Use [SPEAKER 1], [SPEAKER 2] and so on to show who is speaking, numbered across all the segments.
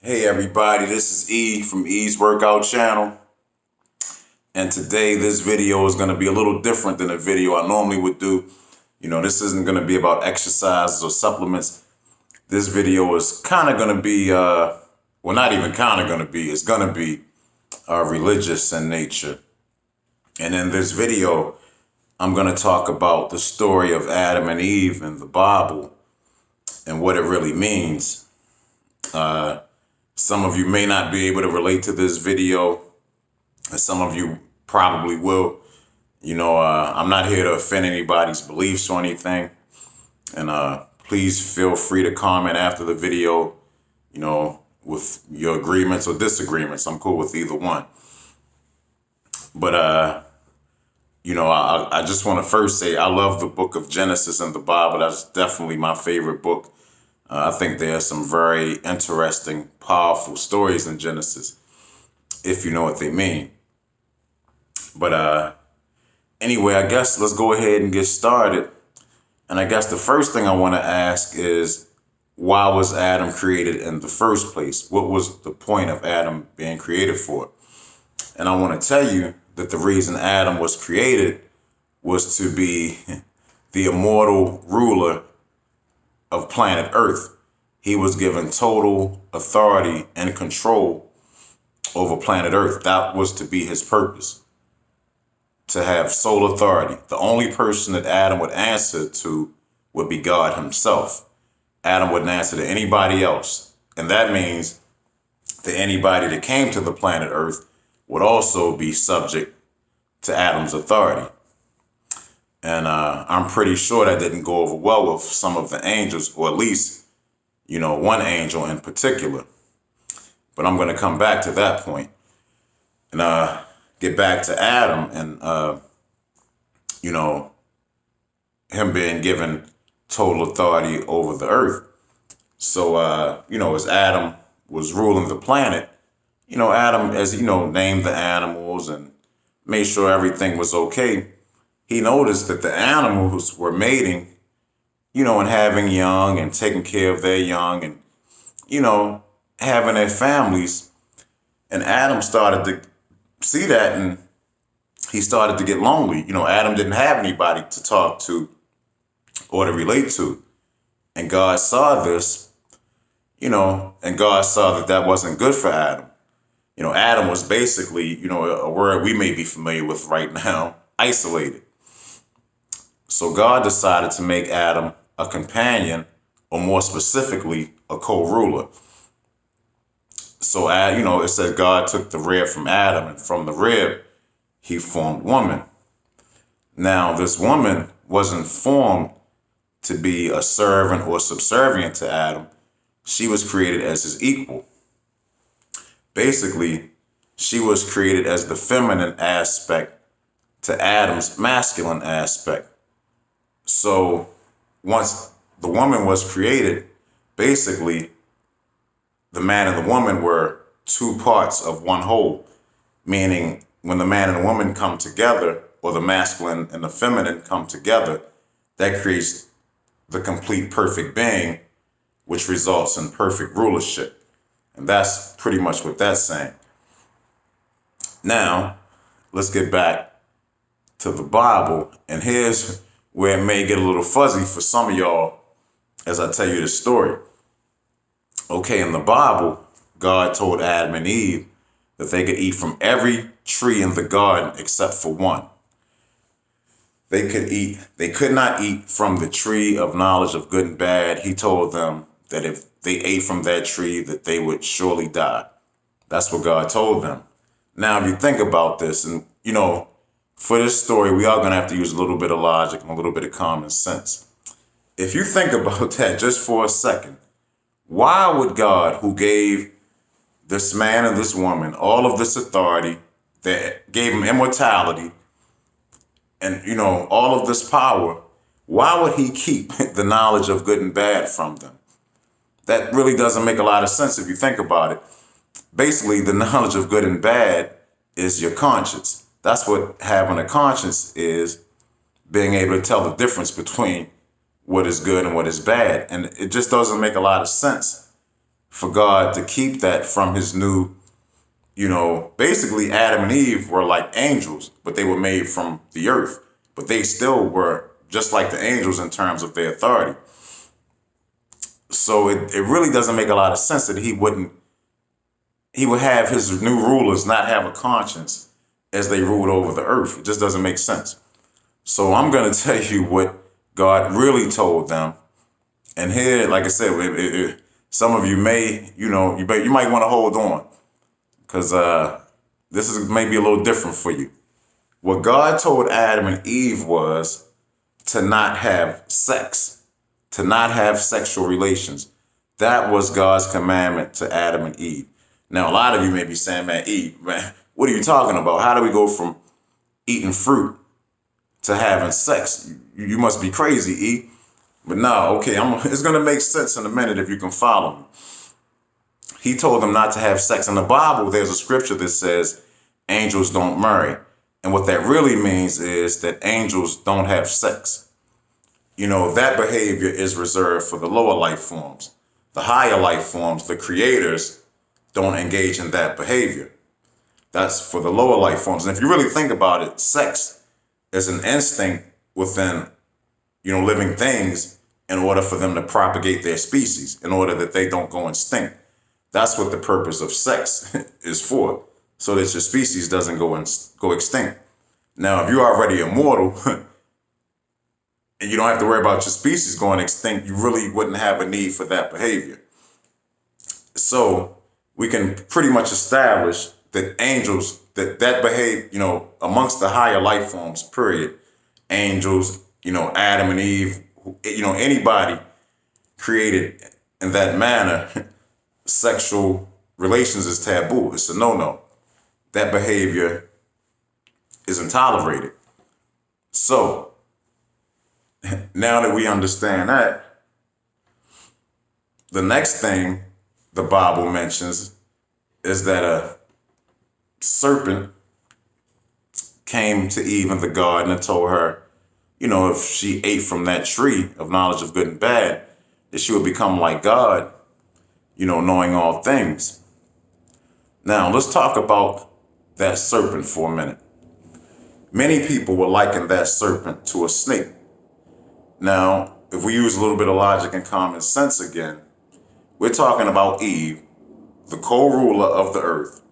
[SPEAKER 1] Hey everybody, this is E from E's Workout Channel. And today this video is going to be a little different than a video I normally would do. This isn't going to be about exercises or supplements. This video is kind of going to be, well, not even kind of going to be, it's going to be religious in nature. And in this video, I'm going to talk about the story of Adam and Eve in the Bible and what it really means. Some of you may not be able to relate to this video, and some of you probably will. I'm not here to offend anybody's beliefs or anything. And please feel free to comment after the video, with your agreements or disagreements. I'm cool with either one. But, I just want to first say I love the book of Genesis in the Bible. That's definitely my favorite book. I think there are some very interesting, powerful stories in Genesis, if you know what they mean. But anyway, I guess let's go ahead and get started. And I guess the first thing I want to ask is, why was Adam created in the first place? What was the point of Adam being created for? And I want to tell you that the reason Adam was created was to be the immortal ruler of planet Earth. He was given total authority and control over planet Earth. That was to be his purpose, to have sole authority. The only person that Adam would answer to would be God himself. Adam wouldn't answer to anybody else. And that means that anybody that came to the planet Earth would also be subject to Adam's authority. And I'm pretty sure that didn't go over well with some of the angels, or at least, one angel in particular. But I'm going to come back to that point and get back to Adam and, him being given total authority over the earth. So, as Adam was ruling the planet, Adam, as named the animals and made sure everything was okay. He noticed that the animals were mating, and having young and taking care of their young and, having their families. And Adam started to see that, and he started to get lonely. Adam didn't have anybody to talk to or to relate to. And God saw this, and God saw that wasn't good for Adam. Adam was basically, a word we may be familiar with right now, isolated. So God decided to make Adam a companion, or more specifically, a co-ruler. So, it says God took the rib from Adam, and from the rib, he formed woman. Now, this woman wasn't formed to be a servant or subservient to Adam. She was created as his equal. Basically, she was created as the feminine aspect to Adam's masculine aspect. So once the woman was created, basically, the man and the woman were two parts of one whole, meaning when the man and the woman come together, or the masculine and the feminine come together, that creates the complete perfect being, which results in perfect rulership. And that's pretty much what that's saying. Now, let's get back to the Bible. And here's where it may get a little fuzzy for some of y'all as I tell you this story. Okay, in the Bible, God told Adam and Eve that they could eat from every tree in the garden except for one. They could not eat from the tree of knowledge of good and bad. He told them that if they ate from that tree, that they would surely die. That's what God told them. Now, if you think about this, and, for this story, we are going to have to use a little bit of logic and a little bit of common sense. If you think about that just for a second, why would God, who gave this man and this woman all of this authority, that gave them immortality and, all of this power, why would he keep the knowledge of good and bad from them? That really doesn't make a lot of sense if you think about it. Basically, the knowledge of good and bad is your conscience. That's what having a conscience is, being able to tell the difference between what is good and what is bad. And it just doesn't make a lot of sense for God to keep that from his new, basically Adam and Eve were like angels, but they were made from the earth. But they still were just like the angels in terms of their authority. So it really doesn't make a lot of sense that he would have his new rulers not have a conscience as they ruled over the earth. It just doesn't make sense. So I'm going to tell you what God really told them. And here, like I said, some of you may, you might want to hold on, because this is maybe a little different for you. What God told Adam and Eve was to not have sex, to not have sexual relations. That was God's commandment to Adam and Eve. Now, a lot of you may be saying, man, Eve, man, what are you talking about? How do we go from eating fruit to having sex? You must be crazy, Eve. But no, okay, it's going to make sense in a minute if you can follow me. He told them not to have sex. In the Bible, there's a scripture that says angels don't marry. And what that really means is that angels don't have sex. That behavior is reserved for the lower life forms. The higher life forms, the creators, don't engage in that behavior. That's for the lower life forms. And if you really think about it, sex is an instinct within, living things in order for them to propagate their species, in order that they don't go extinct. That's what the purpose of sex is for, so that your species doesn't go extinct. Now, if you're already immortal and you don't have to worry about your species going extinct, you really wouldn't have a need for that behavior. So we can pretty much establish that angels, that behave, amongst the higher life forms, period. Angels, Adam and Eve, anybody created in that manner, sexual relations is taboo. It's a no-no. That behavior isn't tolerated. So now that we understand that, the next thing the Bible mentions is that a serpent came to Eve in the garden and told her, if she ate from that tree of knowledge of good and bad, that she would become like God, knowing all things. Now, let's talk about that serpent for a minute. Many people would liken that serpent to a snake. Now, if we use a little bit of logic and common sense again, we're talking about Eve, the co-ruler of the earth.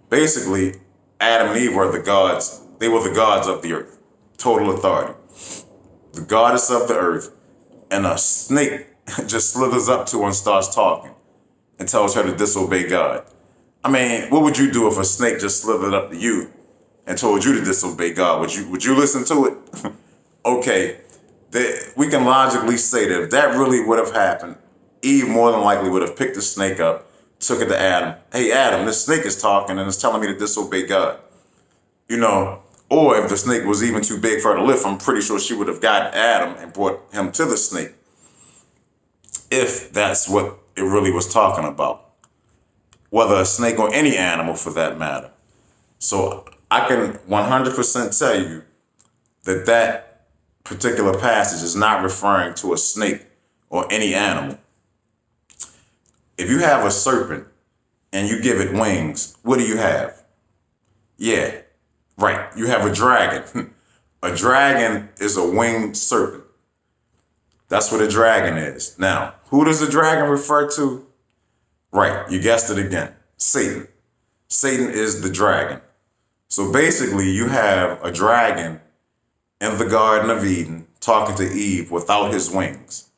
[SPEAKER 1] Basically, Adam and Eve were the gods. They were the gods of the earth. Total authority. The goddess of the earth. And a snake just slithers up to her and starts talking and tells her to disobey God. I mean, what would you do if a snake just slithered up to you and told you to disobey God? Would you listen to it? Okay, we can logically say that if that really would have happened, Eve more than likely would have picked the snake up, took it to Adam. Hey, Adam, this snake is talking and it's telling me to disobey God. Or if the snake was even too big for her to lift, I'm pretty sure she would have gotten Adam and brought him to the snake, if that's what it really was talking about. Whether a snake or any animal for that matter. So I can 100% tell you that particular passage is not referring to a snake or any animal. If you have a serpent and you give it wings, what do you have? Yeah, right. You have a dragon. A dragon is a winged serpent. That's what a dragon is. Now, who does a dragon refer to? Right, you guessed it again. Satan. Satan is the dragon. So basically, you have a dragon in the Garden of Eden talking to Eve without his wings.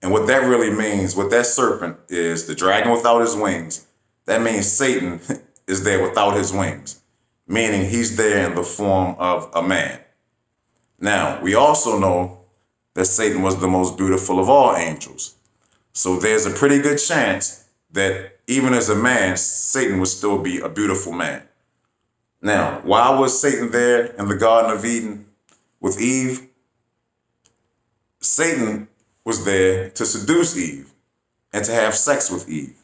[SPEAKER 1] And what that really means, what that serpent is, the dragon without his wings, that means Satan is there without his wings, meaning he's there in the form of a man. Now, we also know that Satan was the most beautiful of all angels. So there's a pretty good chance that even as a man, Satan would still be a beautiful man. Now, why was Satan there in the Garden of Eden with Eve? Satan was there to seduce Eve and to have sex with Eve.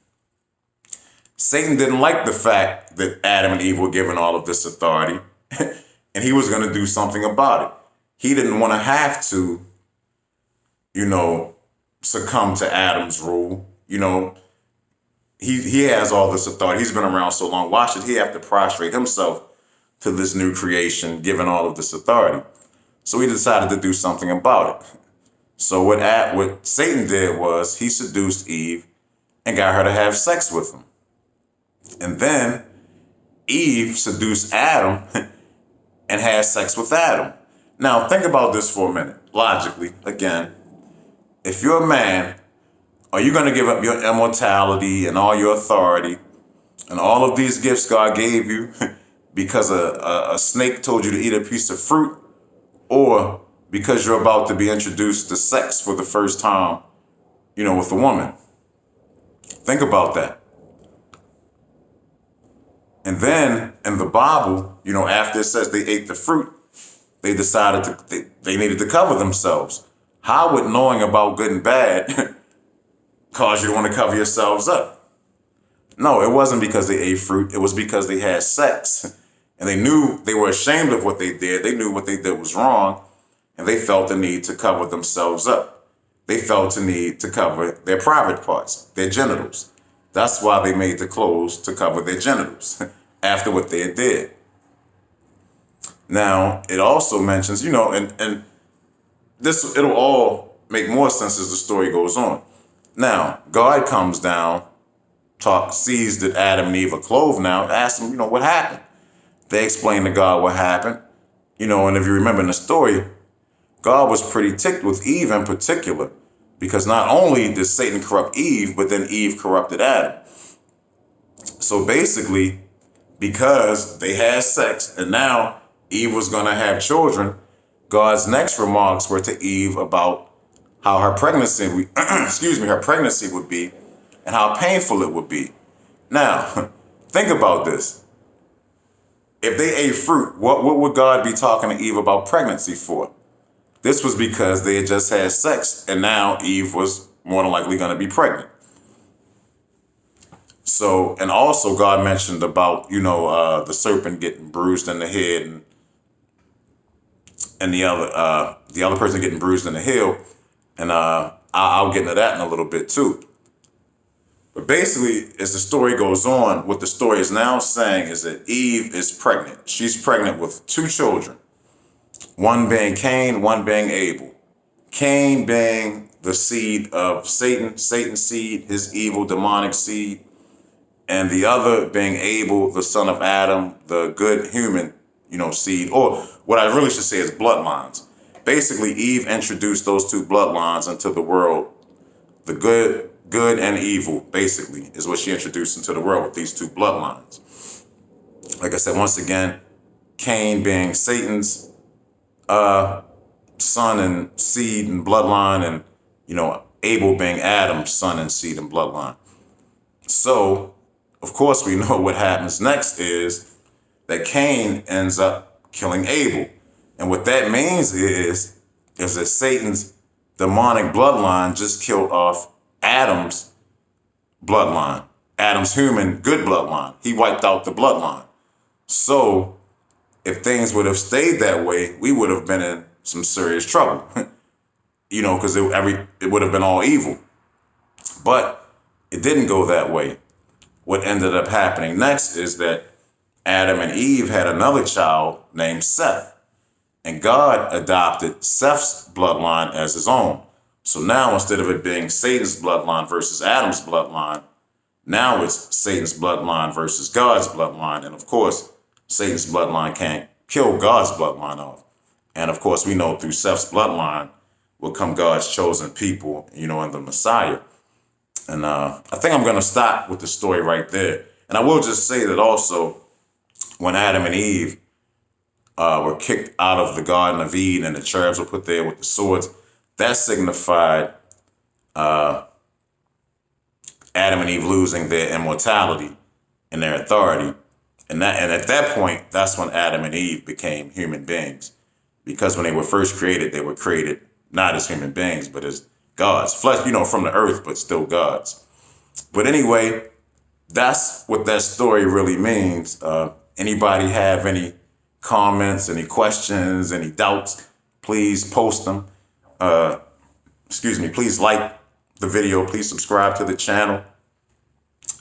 [SPEAKER 1] Satan didn't like the fact that Adam and Eve were given all of this authority, and he was going to do something about it. He didn't want to have to, succumb to Adam's rule. he has all this authority. He's been around so long. Why should he have to prostrate himself to this new creation, given all of this authority? So he decided to do something about it. So what Satan did was he seduced Eve and got her to have sex with him. And then Eve seduced Adam and had sex with Adam. Now think about this for a minute. Logically, again, if you're a man, are you going to give up your immortality and all your authority and all of these gifts God gave you because a snake told you to eat a piece of fruit, or because you're about to be introduced to sex for the first time, with a woman? Think about that. And then in the Bible, after it says they ate the fruit, they decided they needed to cover themselves. How would knowing about good and bad cause you to want to cover yourselves up? No, it wasn't because they ate fruit. It was because they had sex. And they were ashamed of what they did. They knew what they did was wrong. And they felt the need to cover themselves up. They felt the need to cover their private parts, their genitals. That's why they made the clothes, to cover their genitals after what they did. Now, it also mentions, and it'll all make more sense as the story goes on. Now, God comes down, sees that Adam and Eve are clothed now, asks them, what happened? They explain to God what happened. And if you remember in the story, God was pretty ticked with Eve in particular, because not only did Satan corrupt Eve, but then Eve corrupted Adam. So basically, because they had sex and now Eve was going to have children, God's next remarks were to Eve about how her pregnancy, her pregnancy would be and how painful it would be. Now, think about this. If they ate fruit, what would God be talking to Eve about pregnancy for? This was because they had just had sex and now Eve was more than likely going to be pregnant. So, and also God mentioned about, the serpent getting bruised in the head and the other person getting bruised in the heel. And I'll get into that in a little bit too. But basically, as the story goes on, what the story is now saying is that Eve is pregnant. She's pregnant with 2 children, one being Cain, one being Abel. Cain being the seed of Satan, Satan's seed, his evil demonic seed, and the other being Abel, the son of Adam, the good human, seed, or what I really should say is bloodlines. Basically, Eve introduced those 2 bloodlines into the world. The good and evil, basically, is what she introduced into the world with these 2 bloodlines. Like I said, once again, Cain being Satan's son and seed and bloodline, and, Abel being Adam's son and seed and bloodline. So, of course, we know what happens next is that Cain ends up killing Abel. And what that means is that Satan's demonic bloodline just killed off Adam's bloodline, Adam's human good bloodline. He wiped out the bloodline. So if things would have stayed that way, we would have been in some serious trouble, because it would have been all evil. But it didn't go that way. What ended up happening next is that Adam and Eve had another child named Seth. And God adopted Seth's bloodline as his own. So now instead of it being Satan's bloodline versus Adam's bloodline, now it's Satan's bloodline versus God's bloodline. And of course, Satan's bloodline can't kill God's bloodline off. And of course, we know through Seth's bloodline will come God's chosen people, and the Messiah. And I think I'm going to stop with the story right there. And I will just say that also, when Adam and Eve were kicked out of the Garden of Eden and the cherubs were put there with the swords, that signified Adam and Eve losing their immortality and their authority. And at that point, that's when Adam and Eve became human beings. Because when they were first created, they were created not as human beings, but as gods. Flesh, from the earth, but still gods. But anyway, that's what that story really means. Anybody have any comments, any questions, any doubts, please post them. Please like the video. Please subscribe to the channel.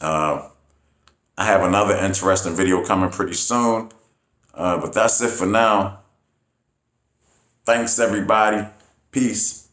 [SPEAKER 1] I have another interesting video coming pretty soon. But that's it for now. Thanks, everybody. Peace.